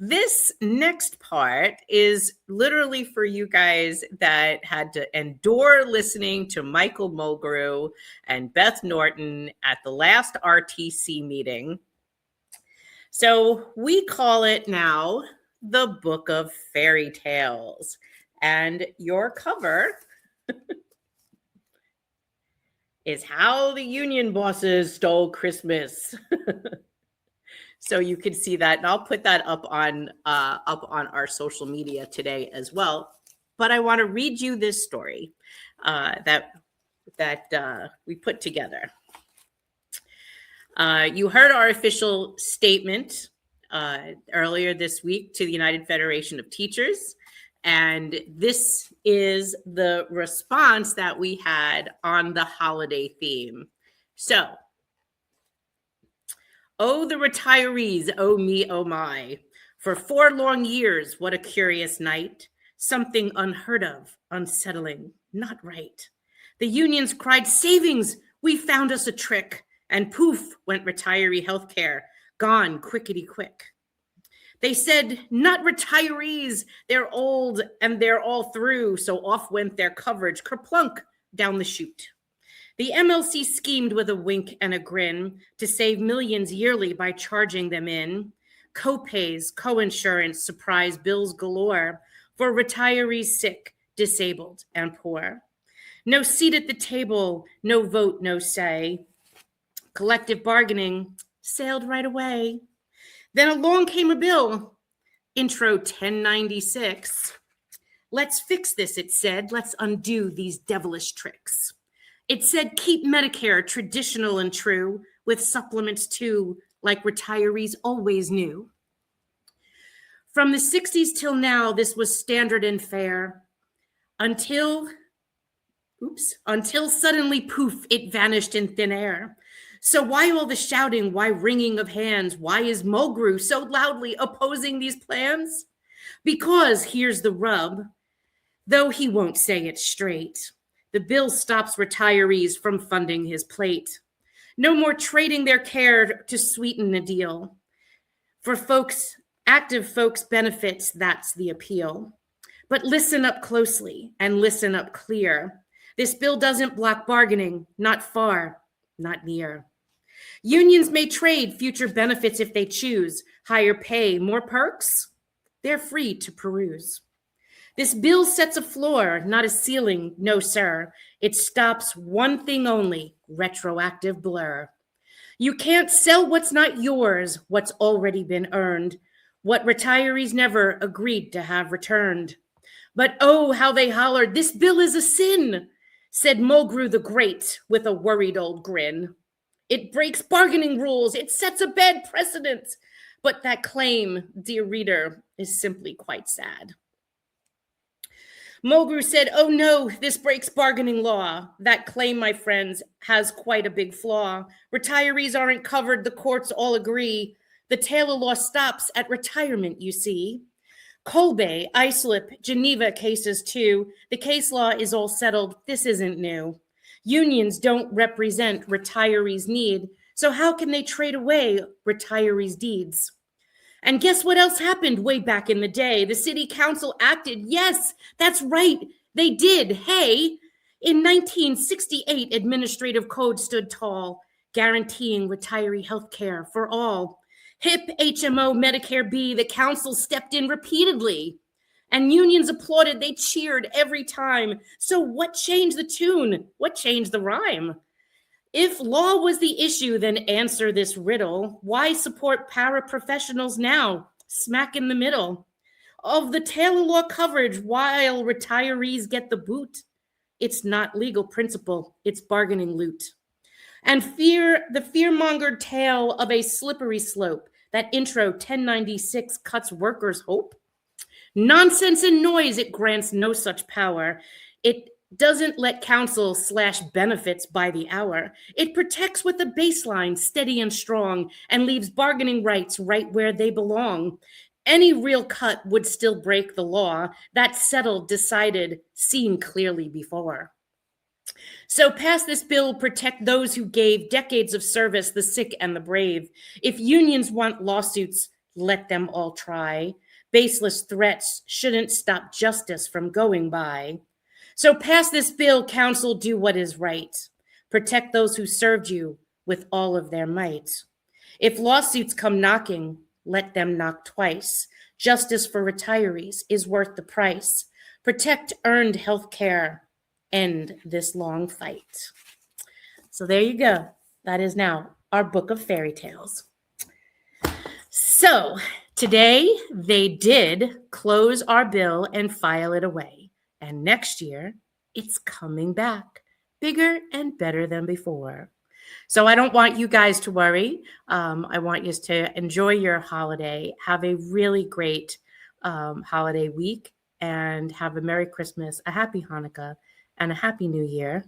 This next part is literally for you guys that had to endure listening to Michael Mulgrew and Beth Norton at the last RTC meeting. So we call it now the Book of Fairy Tales. And your cover is How the Union Bosses Stole Christmas. So you can see that, and I'll put that up on our social media today as well. But I want to read you this story that we put together. You heard our official statement earlier this week to the United Federation of Teachers, and this is the response that we had on the holiday theme. So, oh, the retirees, oh me, oh my. For 4 long years, what a curious night. Something unheard of, unsettling, not right. The unions cried, savings, we found us a trick. And poof, went retiree healthcare, gone quickety quick. They said, not retirees, they're old and they're all through. So off went their coverage, kerplunk, down the chute. The MLC schemed with a wink and a grin to save millions yearly by charging them in. Co-pays, co-insurance, surprise bills galore for retirees sick, disabled, and poor. No seat at the table, no vote, no say. Collective bargaining sailed right away. Then along came a bill, Intro 1096. Let's fix this, it said. Let's undo these devilish tricks. It said keep Medicare traditional and true, with supplements too, like retirees always knew. From the 60s till now, this was standard and fair, until suddenly, poof, it vanished in thin air. So why all the shouting? Why wringing of hands? Why is Mulgrew so loudly opposing these plans? Because, here's the rub, though he won't say it straight, the bill stops retirees from funding his plate. No more trading their care to sweeten a deal. For folks, active folks' benefits, that's the appeal. But listen up closely and listen up clear. This bill doesn't block bargaining, not far, not near. Unions may trade future benefits if they choose, higher pay, more perks. They're free to peruse. This bill sets a floor, not a ceiling, no sir. It stops one thing only, retroactive blur. You can't sell what's not yours, what's already been earned, what retirees never agreed to have returned. But oh, how they hollered, this bill is a sin, said Mulgrew the Great with a worried old grin. It breaks bargaining rules, it sets a bad precedent. But that claim, dear reader, is simply quite sad. Mulgrew said, oh no, this breaks bargaining law. That claim, my friends, has quite a big flaw. Retirees aren't covered, the courts all agree. The Taylor law stops at retirement, you see. Colby, Islip, Geneva cases too. The case law is all settled, this isn't new. Unions don't represent retirees' need, so how can they trade away retirees' deeds? And guess what else happened way back in the day? The city council acted. Yes, that's right, they did. Hey, in 1968, administrative code stood tall, guaranteeing retiree health care for all. HIP, HMO, Medicare B, the council stepped in repeatedly. And unions applauded, they cheered every time. So what changed the tune? What changed the rhyme? If law was the issue, then answer this riddle. Why support paraprofessionals now, smack in the middle of the Taylor law coverage while retirees get the boot? It's not legal principle, it's bargaining loot. And the fear-mongered tale of a slippery slope, that Intro 1096 cuts workers' hope. Nonsense and noise, it grants no such power. It doesn't let counsel slash benefits by the hour. It protects with a baseline steady and strong and leaves bargaining rights right where they belong. Any real cut would still break the law. That's settled, decided, seen clearly before. So pass this bill, protect those who gave decades of service, the sick and the brave. If unions want lawsuits, let them all try. Baseless threats shouldn't stop justice from going by. So pass this bill, council, do what is right. Protect those who served you with all of their might. If lawsuits come knocking, let them knock twice. Justice for retirees is worth the price. Protect earned health care. End this long fight. So there you go. That is now our book of fairy tales. So today they did close our bill and file it away. And next year, it's coming back, bigger and better than before. So I don't want you guys to worry. I want you to enjoy your holiday. Have a really great holiday week and have a Merry Christmas, a Happy Hanukkah, and a Happy New Year.